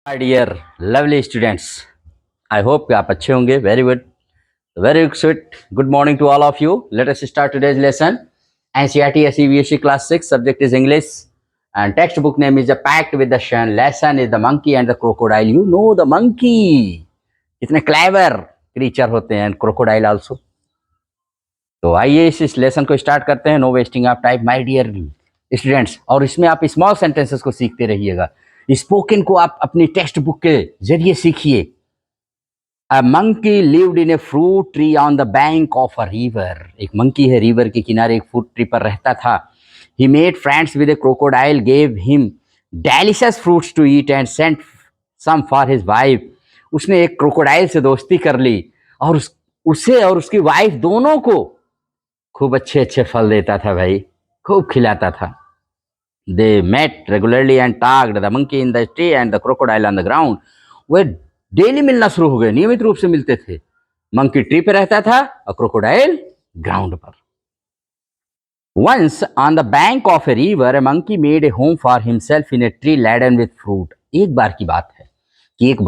My dear lovely students, I hope कि आप अच्छे होंगे. Very sweet good morning to all of you. Let us start today's lesson. NCERT SCBSE class 6 subject is English and textbook name is the packed with the sun. Lesson is the monkey and the crocodile. You know the monkey कितने clever creature होते हैं, crocodile also. तो आइए इस lesson को start करते हैं. No wasting of time my dear students. और इसमें आप स्मॉल सेंटेंसेस को सीखते रहिएगा. स्पोकन को आप अपनी टेक्स्ट बुक के जरिए सीखिए. A monkey lived in a fruit tree on the bank of a river. एक मंकी है, रिवर के किनारे एक फ्रूट ट्री पर रहता था. He made friends with a crocodile, gave him delicious fruits to eat and sent some for his wife. उसने एक क्रोकोडाइल से दोस्ती कर ली और उसे और उसकी वाइफ दोनों को खूब अच्छे अच्छे फल देता था भाई, खूब खिलाता था. They met regularly and talked. The monkey in the tree and the crocodile on the ground. Way daily मिलना शुरू हो गए, नियमित रूप से मिलते थे. मंकी ट्री पे रहता था और क्रोकोडाइल ग्राउंड पर. Once on the bank of a river, a monkey made a home for himself in a tree laden with fruit. एक बार की बात है कि एक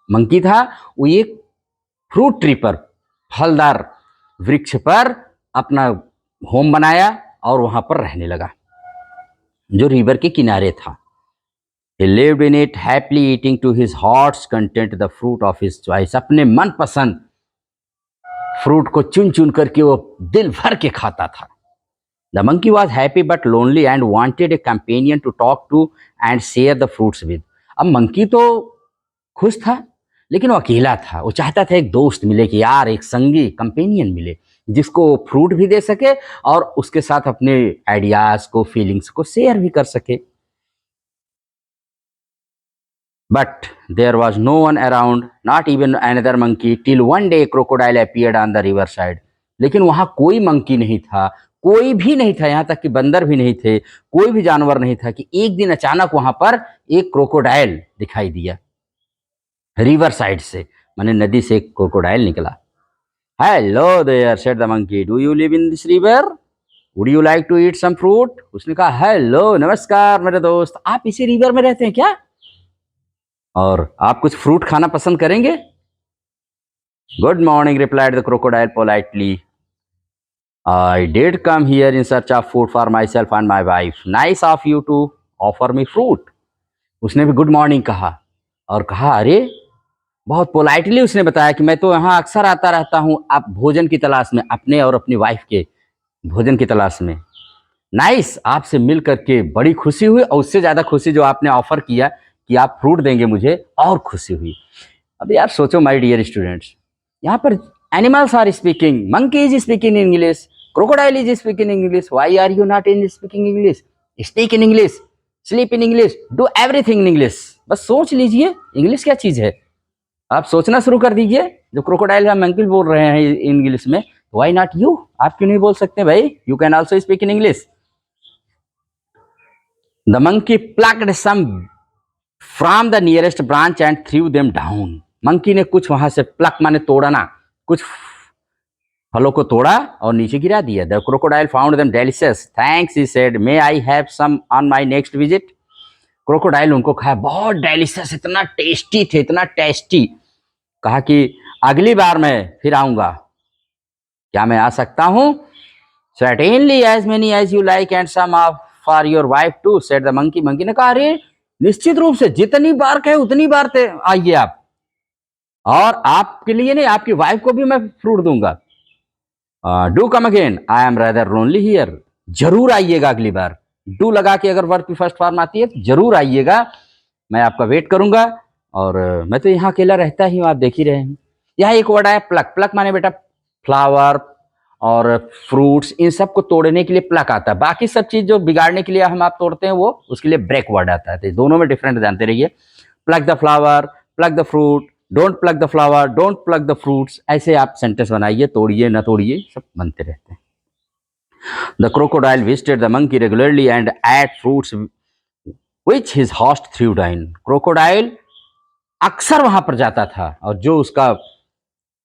मंकी था, वो एक फ्रूट ट्री पर, फलदार वृक्ष पर अपना होम बनाया और वहां पर रहने लगा जो रिवर के किनारे था. He lived in it happily, eating to his heart's content the fruit of his choice. अपने मनपसंद फ्रूट को चुन चुन करके वो दिल भर के खाता था. The monkey was happy but lonely and wanted a companion to talk to and share the fruits with. अब मंकी तो खुश था लेकिन वो अकेला था. वो चाहता था एक दोस्त मिले, कि यार एक संगी, कंपेनियन मिले जिसको फ्रूट भी दे सके और उसके साथ अपने आइडियाज को, फीलिंग्स को शेयर भी कर सके. But there was no one around, not even another monkey, till one day crocodile appeared on the river side. लेकिन वहां कोई मंकी नहीं था, कोई भी नहीं था, यहाँ तक कि बंदर भी नहीं थे, कोई भी जानवर नहीं था, कि एक दिन अचानक वहां पर एक क्रोकोडाइल दिखाई दिया. रिवर साइड से, माने नदी से एक क्रोकोडाइल निकला. Hello there said the monkey, do you live in this river, would you like to eat some fruit. उसने कहा, हेलो, नमस्कार मेरे दोस्त, आप इसी रिवर में रहते हैं क्या, और आप कुछ फ्रूट खाना पसंद करेंगे. Good morning, replied the crocodile politely. I did come here in search of food for myself and my wife. Nice of you to offer me fruit. उसने भी गुड मॉर्निंग कहा और कहा, अरे, बहुत पोलाइटली उसने बताया कि मैं तो यहाँ अक्सर आता रहता हूँ, आप भोजन की तलाश में, अपने और अपनी वाइफ के भोजन की तलाश में. नाइस, आपसे मिल करके बड़ी खुशी हुई, और उससे ज़्यादा खुशी जो आपने ऑफर किया कि आप फ्रूट देंगे मुझे, और खुशी हुई. अब यार सोचो माय डियर स्टूडेंट्स, यहाँ पर animals are speaking, monkey is speaking English, crocodile is speaking English. Why are you not in speaking English. Speak in English, sleep in English, do everything in English. बस सोच लीजिए, English क्या चीज़ है. आप सोचना शुरू कर दीजिए. जो क्रोकोडाइल या मंकी बोल रहे हैं इंग्लिश में, व्हाई नॉट यू, आप क्यों नहीं बोल सकते भाई. You can also speak in English. The monkey plucked some from the nearest branch and threw them down. Monkey ने कुछ वहां से, प्लक माने तोड़ना, कुछ फलों को तोड़ा और नीचे गिरा दिया. The crocodile found them delicious. Thanks he said, may I have some on my next visit. Crocodile उनको खाया, बहुत डेलिशियस, इतना टेस्टी थे, इतना टेस्टी. कहा कि अगली बार मैं फिर आऊंगा, क्या मैं आ सकता हूं. Certainly, as many as you like and some of for your wife too, said the monkey. Monkey ने कहा, अरे निश्चित रूप से, जितनी बार कहे उतनी बार आइए आप, और आपके लिए नहीं, आपकी वाइफ को भी मैं फ्रूट दूंगा. Do come again, I am rather lonely here. जरूर आइएगा अगली बार. डू लगा के अगर वर्ब की फर्स्ट फॉर्म आती है तो जरूर आइएगा, मैं आपका वेट करूंगा. और मैं तो यहाँ अकेला रहता ही हूँ, आप देख ही रहे हैं. यहाँ एक वर्ड है प्लक. प्लक माने बेटा फ्लावर और फ्रूट्स, इन सब को तोड़ने के लिए प्लक आता है. बाकी सब चीज जो बिगाड़ने के लिए हम आप तोड़ते हैं, वो उसके लिए ब्रेक वर्ड आता है. तो दोनों में डिफरेंट जानते रहिए. Plug the flower, plug the fruit, don't plug the flower, don't plug the fruits. ऐसे आप सेंटेंस बनाइए, तोड़िए न तोड़िए, सब बनते रहते हैं. The crocodile visited the monkey regularly and ate fruits which his host threw down. Crocodile अक्सर वहां पर जाता था, और जो उसका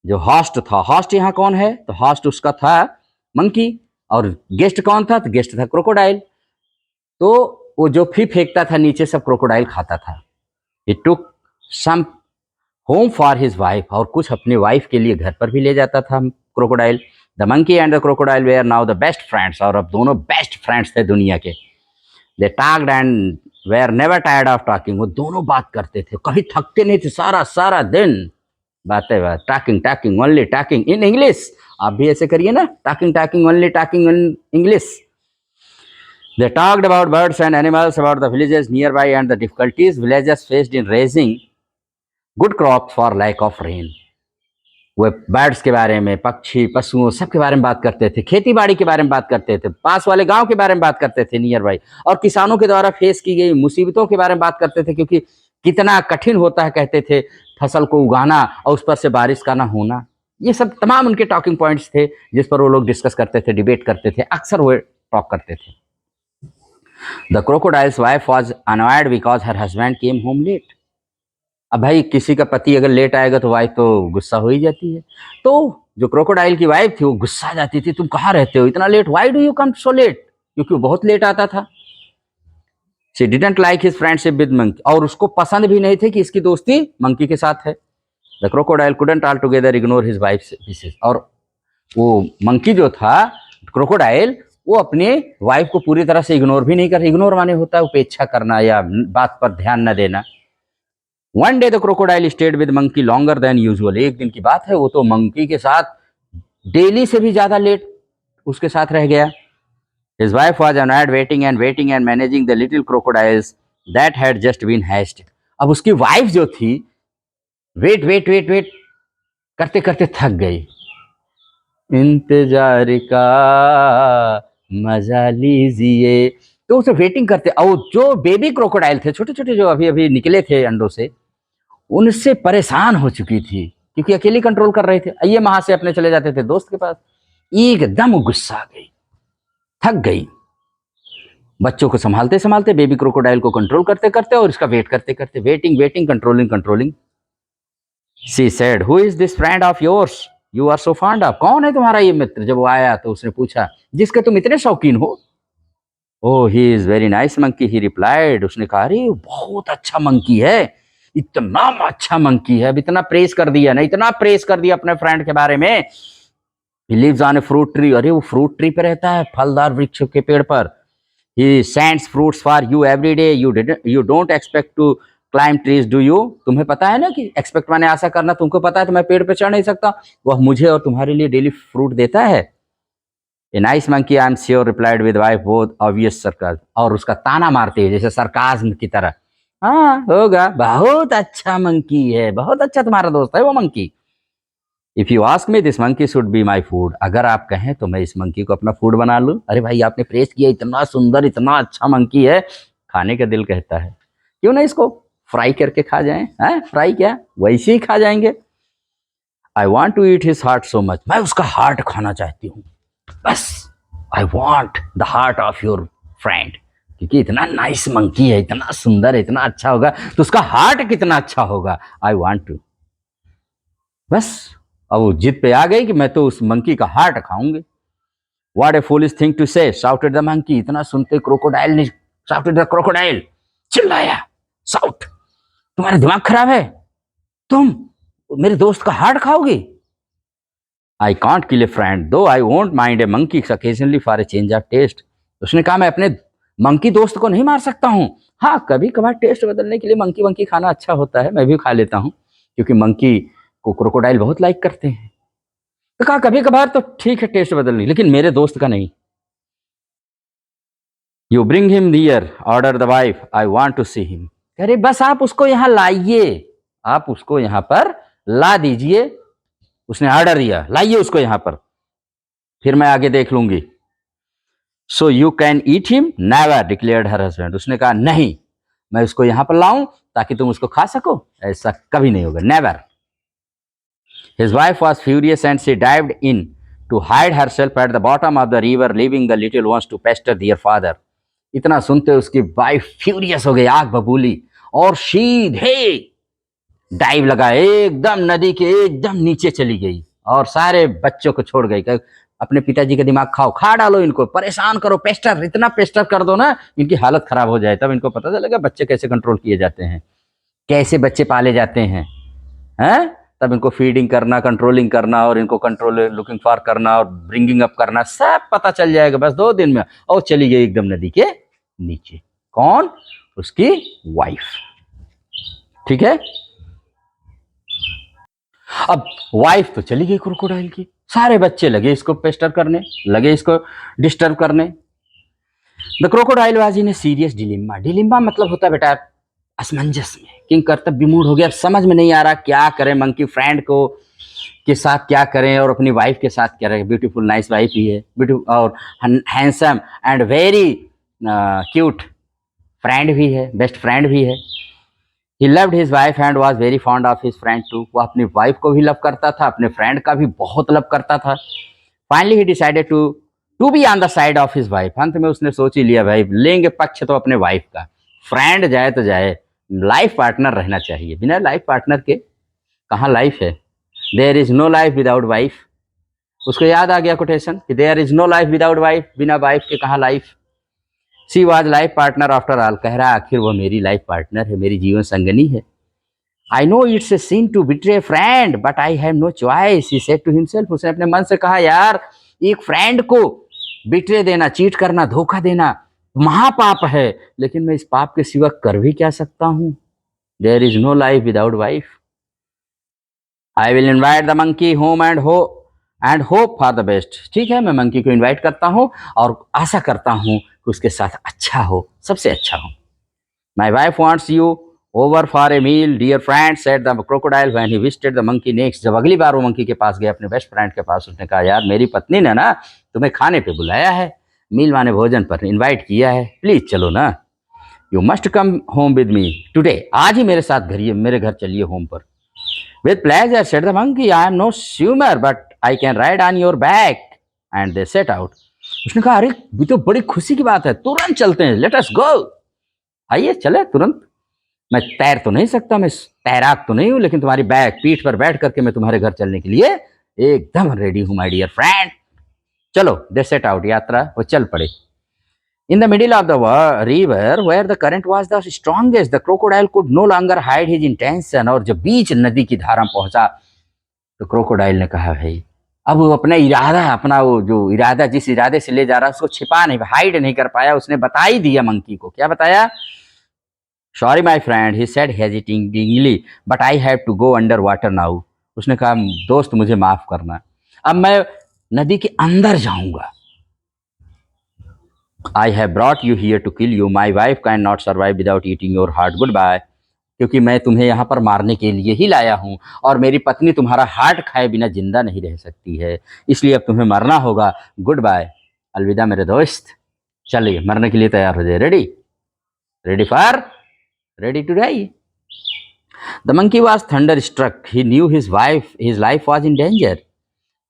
जो हॉस्ट था, हॉस्ट यहाँ कौन है, तो हॉस्ट उसका था मंकी, और गेस्ट कौन था, तो गेस्ट था क्रोकोडाइल. तो वो जो भी फेंकता था नीचे, सब क्रोकोडाइल खाता था. He took some home for his wife, और कुछ अपने वाइफ के लिए घर पर भी ले जाता था crocodile. The monkey and the crocodile were now the best friends, और अब दोनों बेस्ट फ्रेंड्स थे दुनिया के। They talked and were never tired of talking, वो दोनों बात करते थे, कभी थकते नहीं थे, सारा सारा दिन बातें बात, talking talking only talking in English. आप भी ऐसे करिए ना, talking talking only talking in English. They talked about birds and animals, about the villages nearby and the difficulties villagers faced in raising good crops for lack of rain. वो birds के बारे में, पक्षी पशुओं सब के बारे में बात करते थे, खेती बाड़ी के बारे में बात करते थे, पास वाले गांव के बारे में बात करते थे नियर बाई, और किसानों के द्वारा फेस की गई मुसीबतों के बारे में बात करते थे, क्योंकि कितना कठिन होता है कहते थे फसल को उगाना और उस पर से बारिश का ना होना। ये सब तमाम उनके टॉकिंग पॉइंट्स थे जिस पर वो लोग डिस्कस करते थे, डिबेट करते थे, अक्सर वो टॉक करते थे। The crocodile's wife was annoyed because her husband came home late. अब भाई किसी का पति अगर लेट आएगा तो वाइफ तो गुस्सा हो ही जाती है। तो जो क्रोकोडाइल की वाइफ थी वो गुस्सा जाती थी, तुम कहाँ रहते हो इतना late, why do you come so late, क्योंकि वो बहुत लेट आता था। She didn't like his friendship with monkey, और उसको पसंद भी नहीं थे कि इसकी दोस्ती मंकी के साथ है। The crocodile couldn't all together ignore his wife wishes, और वो मंकी जो था क्रोकोडाइल, वो अपने वाइफ को पूरी तरह से इग्नोर भी नहीं कर, इग्नोर माने होता है उपेक्षा करना या बात पर ध्यान न देना। One day the crocodile stayed with monkey longer than usual, एक दिन की बात है, वो तो मंकी के साथ डेली से भी ज्यादा लेट उसके साथ रह गया। His wife was annoyed waiting and managing the little crocodiles that had just been hatched. अब उसकी वाइफ जो थी वेट वेट वेट वेट करते करते थक गई। इंतजार का मजा लीजिए, तो उसे वेटिंग करते, और जो बेबी क्रोकोडाइल थे छोटे छोटे जो अभी अभी निकले थे अंडों से, उनसे परेशान हो चुकी थी क्योंकि अकेली कंट्रोल कर रहे थे। ये वहां से अपने चले जाते थे दोस्त के पास, एकदम गुस्सा आ गई, थक गई। बच्चों को संभालते संभालते, बेबी क्रोकोडाइल को कंट्रोल करते करते और इसका वेट करते करते, waiting waiting controlling controlling. She said who is this friend of yours you are so fond of, कौन है तुम्हारा ये मित्र। जब वो आया तो उसने पूछा जिसके तुम इतने शौकीन हो। Oh he is very nice monkey he replied, उसने कहा अरे बहुत अच्छा मंकी है, इतना अच्छा मंकी है। अब इतना प्रेस कर दिया ना, इतना प्रेस कर दिया अपने फ्रेंड के बारे में। He lives on a fruit tree, अरे वो फ्रूट ट्री पे रहता है, फलदार वृक्ष के पेड़ पर। He sends fruits for you every day, you don't expect to climb trees do you, तुम्हें पता है ना कि एक्सपेक्ट माने आशा करना, तुमको पता है तो मैं पेड़ पे चढ़ नहीं सकता, वह मुझे और तुम्हारे लिए डेली फ्रूट देता है। A nice monkey I am sure replied with wife both obvious sarcasm, और उसका ताना मारते हुए जैसे सरकाज़्म की तरह, हाँ होगा, बहुत अच्छा मंकी है, बहुत अच्छा तुम्हारा दोस्त है वो monkey. If you ask me this monkey should be my food, अगर आप कहें तो मैं इस मंकी को अपना फूड बना लूं। अरे भाई आपने प्रेस किया, इतना सुंदर इतना अच्छा मंकी है, खाने का दिल कहता है, क्यों ना इसको फ्राई करके खा जाएं। हैं फ्राई क्या, वैसे ही खा जाएंगे। I want to eat his heart so much, मैं उसका हार्ट खाना चाहती हूँ बस। I want the heart of your friend, क्योंकि इतना नाइस मंकी है, इतना सुंदर है, इतना अच्छा होगा, तो उसका हार्ट कितना अच्छा होगा। आई वॉन्ट टू, बस। अब वो जिद पे आ गई कि मैं तो उस मंकी का हार्ट खाऊंगी। What a foolish thing to say, shouted the monkey, इतना सुनते क्रोकोडाइल ने, शाउटेड द क्रोकोडाइल, चिल्लाया, शाउट, तुम्हारा दिमाग खराब है, तुम मेरे दोस्त का हार्ट खाओगे। I can't kill a friend though I won't mind a monkey occasionally for a change of taste, उसने कहा मैं अपने मंकी दोस्त को नहीं मार सकता हूँ, हाँ कभी कभार टेस्ट बदलने के लिए मंकी मंकी खाना अच्छा होता है, मैं भी खा लेता हूँ, क्योंकि मंकी को क्रोकोडाइल बहुत लाइक करते हैं। तो कहा कभी कभार तो ठीक है टेस्ट बदलनी, लेकिन मेरे दोस्त का नहीं। You bring him here order the wife I want to see him, अरे बस आप उसको यहाँ लाइए, आप उसको यहाँ पर ला दीजिए, उसने ऑर्डर दिया, लाइए उसको यहाँ पर, फिर मैं आगे देख लूंगी। So you can eat him never declared her husband, उसने कहा नहीं मैं उसको यहाँ पर लाऊं ताकि तुम उसको खा सको, ऐसा कभी नहीं होगा, never. His wife was furious and she dived in to hide herself at the bottom of the river, leaving the little ones to pester their father. इतना सुनते उसकी वाइफ फ्यूरियस हो गई, आग बबूली, और सीधे डाइव लगा, एकदम नदी के एकदम नीचे चली गई और सारे बच्चों को छोड़ गई। अपने पिताजी का दिमाग खाओ, खा डालो इनको, परेशान करो, पेस्टर, इतना पेस्टर कर दो ना इनकी हालत खराब हो जाए, तब इनको पता चलेगा बच्चे कैसे कंट्रोल किए जाते हैं। कैसे बच्चे पाले जाते हैं, हैं? तब इनको फीडिंग करना, कंट्रोलिंग करना और इनको कंट्रोल लुकिंग फॉर करना और ब्रिंगिंग अप करना सब पता चल जाएगा बस 2 दिन में। और चली गई एकदम नदी के नीचे। कौन? उसकी वाइफ। ठीक है। अब वाइफ तो चली गई क्रोकोडाइल की, सारे बच्चे लगे इसको पेस्टर करने, लगे इसको डिस्टर्ब करने। The crocodile was in a serious dilemma. Dilemma मतलब होता है बेटा असमंजस में, किंग कर्तव्य विमूढ़ हो गया, समझ में नहीं आ रहा क्या करें, मंकी फ्रेंड को के साथ क्या करें और अपनी वाइफ के साथ क्या करें। ब्यूटीफुल नाइस वाइफ ही है, ब्यूटीफुल और handsome and very cute friend भी है, बेस्ट फ्रेंड भी है। He loved his wife and was very fond of his friend too. वो अपनी वाइफ को भी लव करता था, अपने फ्रेंड का भी बहुत लव करता था। Finally he decided to be on the side of his wife. अंत में उसने सोच ही लिया भाई लेंगे पक्ष तो अपने वाइफ का, फ्रेंड जाए तो जाए, लाइफ पार्टनर रहना चाहिए। बिना लाइफ पार्टनर के कहाँ लाइफ है। There is no life without wife. उसको याद आ गया कोटेशन कि there is no life without wife, बिना वाइफ के कहाँ life. She was life partner after all. कह रहा आखिर वो मेरी लाइफ पार्टनर है, मेरी जीवन संगनी है। I know it's a sin to betray friend but I have no choice, he said to himself. उसने अपने मन से कहा यार एक फ्रेंड को बिट्रे देना, चीट करना, धोखा देना महापाप है, लेकिन मैं इस पाप के सिवा कर भी क्या सकता हूं। There is no life without wife. I will invite the monkey home and hope for the best. ठीक है, मैं मंकी को इन्वाइट करता हूँ और आशा करता हूँ कि उसके साथ अच्छा हो, सबसे अच्छा हो। My wife wants you over for a meal dear friend, said the crocodile when he visited the monkey next. जब अगली बार वो मंकी के पास गया, अपने बेस्ट फ्रेंड के पास, उसने कहा यार मेरी पत्नी ने ना तुम्हें खाने पे बुलाया है, मील माने भोजन पर इनवाइट किया है, प्लीज चलो ना। You must come home with me today. आज ही मेरे साथ घर, मेरे घर चलिए होम पर। With pleasure said the monkey, I am no swimmer but I can ride on your back. And they set out. उसने कहा अरे ये तो बड़ी खुशी की बात है, तुरंत चलते हैं, लेट अस गो। आइए चले तुरंत। मैं तैर तो नहीं सकता, मैं तैराक तो नहीं हूं, लेकिन तुम्हारी बैक पीठ पर बैठ करके मैं तुम्हारे घर चलने के लिए एकदम रेडी हूं माय डियर फ्रेंड। चलो दे सेट आउट। यात्रा वो चल पड़े। In the middle of the river where the current was the strongest the crocodile could no longer hide his intention. और जब बीच नदी की धारा में पहुंचा तो क्रोकोडाइल ने कहा भाई अब वो अपना इरादा, अपना वो जो इरादा जिस इरादे से ले जा रहा है उसको छिपा नहीं, हाइड नहीं कर पाया। उसने बता ही दिया मंकी को। क्या बताया? Sorry my friend, he said hesitatingly, but I have to go under water now. उसने कहा दोस्त मुझे माफ करना, अब मैं नदी के अंदर जाऊंगा। I have brought you here to kill you, my wife can not survive without eating your heart, goodbye. क्योंकि मैं तुम्हें यहाँ पर मारने के लिए ही लाया हूँ और मेरी पत्नी तुम्हारा हार्ट खाए बिना जिंदा नहीं रह सकती है, इसलिए अब तुम्हें मरना होगा, गुड बाय, अलविदा मेरे दोस्त। चलिए मरने के लिए तैयार हो जाए। Ready? Ready for ready to die. The monkey was thunderstruck. He knew his life was in danger.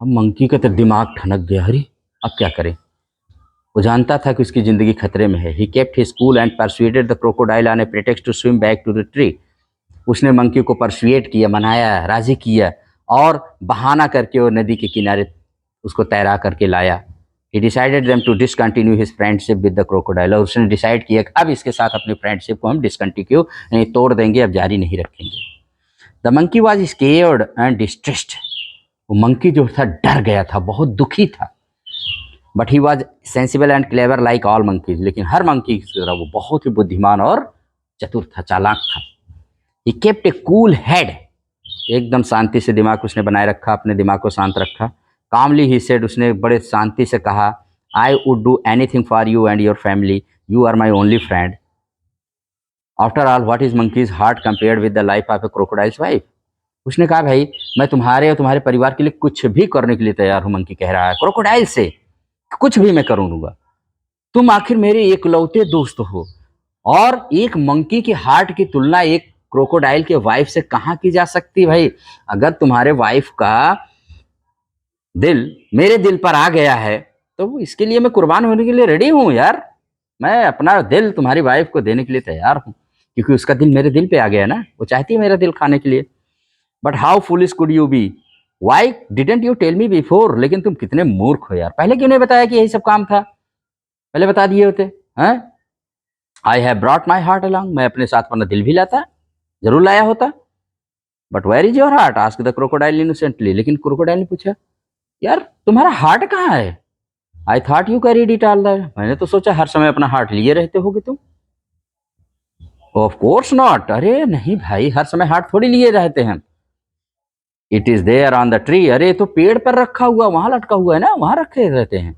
अब मंकी का तो दिमाग ठनक गया, अरे अब क्या करें। वो जानता था कि उसकी जिंदगी खतरे में है। He kept his cool and persuaded the crocodile on a pretext to swim back to the tree. उसने मंकी को परसुएट किया, मनाया, राजी किया और बहाना करके वो नदी के किनारे उसको तैरा करके लाया। He decided them to discontinue his friendship with the crocodile. और उसने डिसाइड किया कि अब इसके साथ अपनी फ्रेंडशिप को हम डिसकंटिन्यू नहीं, तोड़ देंगे, अब जारी नहीं रखेंगे। The monkey was scared and distressed. वो मंकी जो था डर गया था, बहुत दुखी था। But he was sensible and clever like all monkeys. लेकिन हर मंकी की तरह वो बहुत ही बुद्धिमान और चतुर था, चालाक था। He kept A cool head. एकदम शांति से दिमाग उसने बनाए रखा, अपने दिमाग को शांत रखा। कामली ही सेड, उसने बड़े शांति से कहा, I would do anything for you and your family, you are my only friend. After all what is monkey's heart compared with the life of a crocodile's wife. उसने कहा भाई मैं तुम्हारे और तुम्हारे परिवार के लिए कुछ भी करने के लिए तैयार हूं। मंकी कह रहा है क्रोकोडाइल से कुछ भी मैं करूंगा, तुम आखिर मेरे एकलौते दोस्त हो। और एक मंकी के हार्ट की तुलना एक क्रोकोडाइल के वाइफ से कहाँ की जा सकती भाई। अगर तुम्हारे वाइफ का दिल मेरे दिल पर आ गया है तो इसके लिए मैं कुर्बान होने के लिए रेडी हूँ यार। मैं अपना दिल तुम्हारी वाइफ को देने के लिए तैयार हूँ, क्योंकि उसका दिल मेरे दिल पे आ गया ना, वो चाहती है मेरा दिल खाने के लिए। But how foolish could you be, why didn't you tell me before. लेकिन तुम कितने मूर्ख हो यार, पहले क्यों नहीं बताया कि यही सब काम था, पहले बता दिए होते हैं। आई have brought my heart along, मैं अपने साथ अपना दिल भी लाता। जरूर लाया होता। But where is your heart, ask the crocodile innocently. लेकिन क्रोकोडाइल ने पूछा, यार तुम्हारा हार्ट कहाँ है? I thought you carried it all the, मैंने तो सोचा हर समय अपना हार्ट लिए रहते होगे तुम। ऑफ कोर्स नॉट, अरे नहीं भाई, हर समय हार्ट थोड़ी लिए रहते हैं। It is there on the tree, अरे तो पेड़ पर रखा हुआ, वहां लटका हुआ है ना, वहां रखे रहते हैं।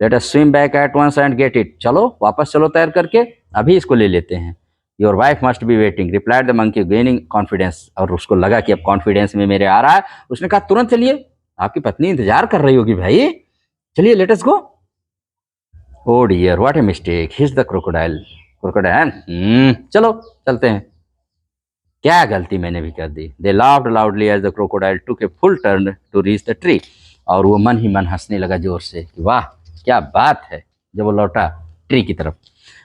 Let us swim back at once and get it, चलो वापस चलो तैर करके, अभी इसको ले लेते हैं। Your wife must be waiting, replied the monkey gaining confidence. और उसको लगा कि अब कॉन्फिडेंस में मेरे आ रहा है, उसने कहा तुरंत चलिए, आपकी पत्नी इंतजार कर रही होगी भाई, चलिए let us go. Oh dear what a mistake, hissed the crocodile. Crocodile, चलो चलते हैं, क्या गलती मैंने भी कर दी। They laughed loudly as the crocodile took a full turn to reach the tree. और वो मन ही मन हंसने लगा जोर से कि वाह क्या बात है, जब वो लौटा ट्री की तरफ।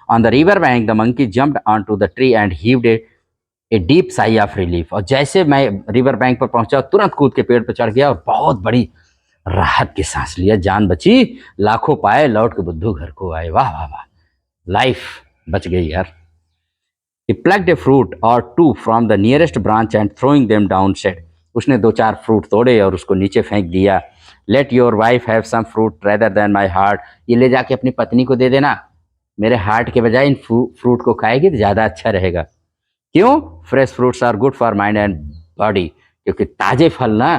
On the river bank the monkey jumped on to the tree and heaved a deep sigh of relief. और जैसे मैं रिवर बैंक पर पहुंचा, तुरंत कूद के पेड़ पर चढ़ गया और बहुत बड़ी राहत की सांस लिया, जान बची, लाखों पाए, लौट के बुद्धू घर को आए। वाह वाह वाह, लाइफ बच गई यार। He plucked a fruit or two from the nearest branch and throwing them down said, उसने दो चार फ्रूट तोड़े और उसको नीचे फेंक दिया। Let your wife have some fruit rather than my heart, ये ले जाके अपनी पत्नी को दे देना, मेरे हार्ट के बजाय इन फ्रूट को खाएगी तो ज़्यादा अच्छा रहेगा। क्यों? Fresh fruits are good for mind and body, क्योंकि ताजे फल ना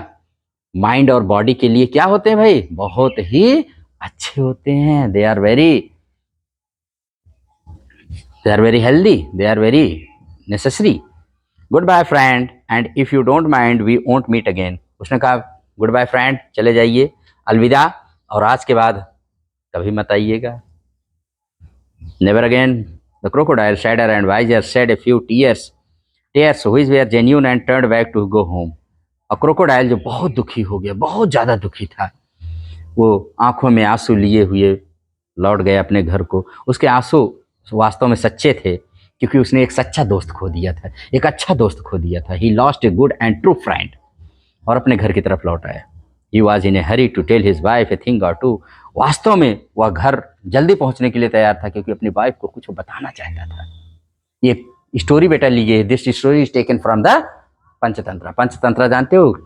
माइंड और बॉडी के लिए क्या होते हैं भाई, बहुत ही अच्छे होते हैं। They are very healthy, they are very necessary. Goodbye friend, and if you don't mind we won't meet again। उसने कहा गुड बाय फ्रेंड, चले जाइए, अलविदा, और आज के बाद कभी मत आइएगा। Never again. The crocodile shudder and wiser shed a few tears which were genuine and turned back to go home. और क्रोकोडाइल जो बहुत दुखी हो गया, बहुत ज़्यादा दुखी था, वो आंखों में आंसू लिए हुए लौट गए अपने घर को। उसके आंसू वास्तव में सच्चे थे, क्योंकि उसने एक सच्चा दोस्त खो दिया था, एक अच्छा दोस्त खो दिया था। He lost a good and true friend, और अपने घर की तरफ लौट आया। He was in a hurry to tell his wife a thing or two, वास्तव में वह घर जल्दी पहुंचने के लिए तैयार था, क्योंकि अपनी वाइफ को कुछ बताना चाहता था। ये स्टोरी बेटा लीजिए, this story is taken from the Panchatantra. Panchatantra जानते हो,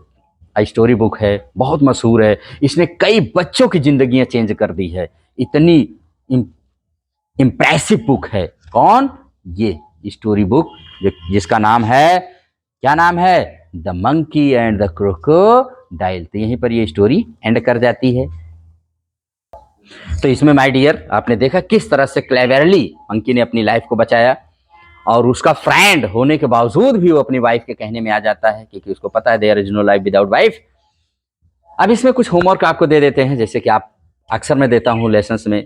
स्टोरी बुक है, बहुत मशहूर है, इसने कई बच्चों की जिंदगियां चेंज कर दी है, इतनी इम्प्रेसिव बुक है। कौन? ये स्टोरी बुक जिसका नाम है, क्या नाम है? The monkey and the crocodile. तो यहीं पर ये स्टोरी एंड कर जाती है। तो इसमें माय डियर आपने देखा किस तरह से क्लेवरली मंकी ने अपनी लाइफ को बचाया, और उसका फ्रेंड होने के बावजूद भी वो अपनी वाइफ के कहने में आ जाता है, क्योंकि उसको पता है there is no life without wife. अब इसमें कुछ होमवर्क आपको दे देते हैं, जैसे कि आप अक्सर मैं देता हूँ लेसन्स में।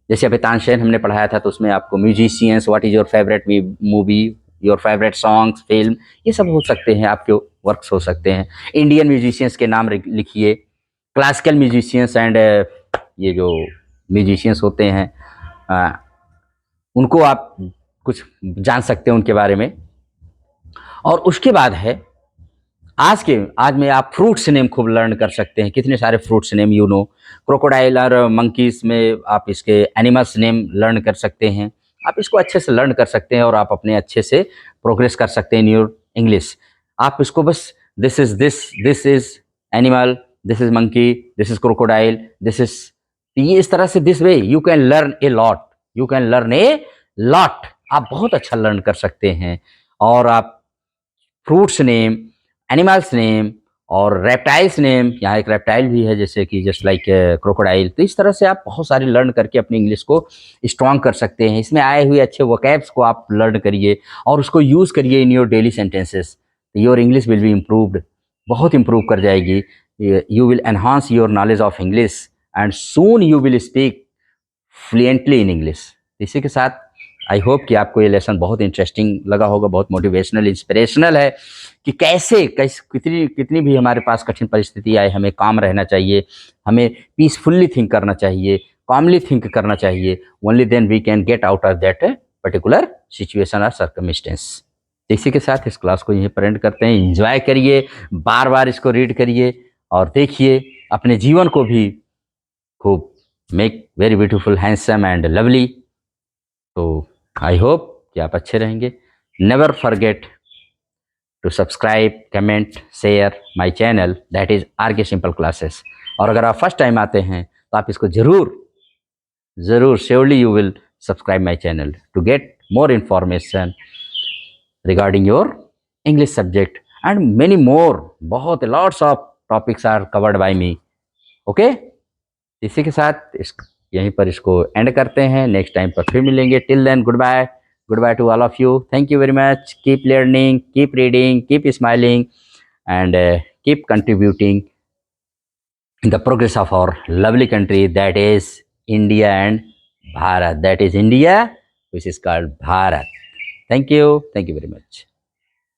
जैसे अभी तानसेन हमने पढ़ाया था, तो उसमें आपको musicians, what is your favourite movie, your favourite songs, film, ये सब हो सकते हैं, आपके वर्क्स हो सकते हैं। इंडियन म्यूजिशियंस के नाम लिखिए, क्लासिकल म्यूजिशियंस एंड ये जो म्यूजिशियंस होते हैं उनको आप कुछ जान सकते हैं उनके बारे में। और उसके बाद है आज में आप फ्रूट्स नेम खूब लर्न कर सकते हैं, कितने सारे fruits name you know. Crocodile और मंकीज में आप इसके एनिमल्स नेम लर्न कर सकते हैं, आप इसको अच्छे से लर्न कर सकते हैं, और आप अपने अच्छे से प्रोग्रेस कर सकते हैं इन योर इंग्लिश। आप इसको बस this is animal, this is monkey, this is crocodile, this is, ये इस तरह से this way you can learn a lot, you can learn a lot, आप बहुत अच्छा लर्न कर सकते हैं। और आप फ्रूट्स नेम, एनिमल्स नेम और रेप्टाइल्स नेम, यहाँ एक रेप्टाइल भी है जैसे कि जस्ट लाइक क्रोकोडाइल। तो इस तरह से आप बहुत सारे लर्न करके अपनी इंग्लिश को स्ट्रॉन्ग कर सकते हैं। इसमें आए हुए अच्छे वोकैब्स को आप लर्न करिए और उसको यूज़ करिए in your daily sentences, your English will be improved, बहुत इम्प्रूव कर जाएगी। You will enhance your knowledge of English and soon you will speak fluently in English. इसी के साथ आई होप कि आपको ये लेसन बहुत इंटरेस्टिंग लगा होगा, बहुत मोटिवेशनल, इंस्पिरेशनल है कि कैसे कितनी भी हमारे पास कठिन परिस्थिति आए, हमें काम रहना चाहिए, हमें पीसफुल्ली थिंक करना चाहिए, कॉमली थिंक करना चाहिए। Only then we can get out of that particular situation और सर्कमस्टेंस। इसी के साथ इस क्लास को यहीं पर एंड करते हैं। एंजॉय करिए, बार बार इसको रीड करिए और देखिए, अपने जीवन को भी खूब make very beautiful, handsome and lovely. तो आई होप कि आप अच्छे रहेंगे। Never forget to subscribe, comment, share my channel, that is RK Simple Classes. और अगर आप फर्स्ट टाइम आते हैं तो आप इसको ज़रूर surely you will subscribe my channel to get more information regarding your English subject and many more. बहुत lots of topics are covered by me. Okay? इसी के साथ यहीं पर इसको एंड करते हैं. नेक्स्ट टाइम पर फिर मिलेंगे. Till then goodbye to all of you. Thank you very much. Keep learning, keep reading, keep smiling and keep contributing in the progress of our lovely country, that is India and Bharat. That is India, which is called Bharat. Thank you very much.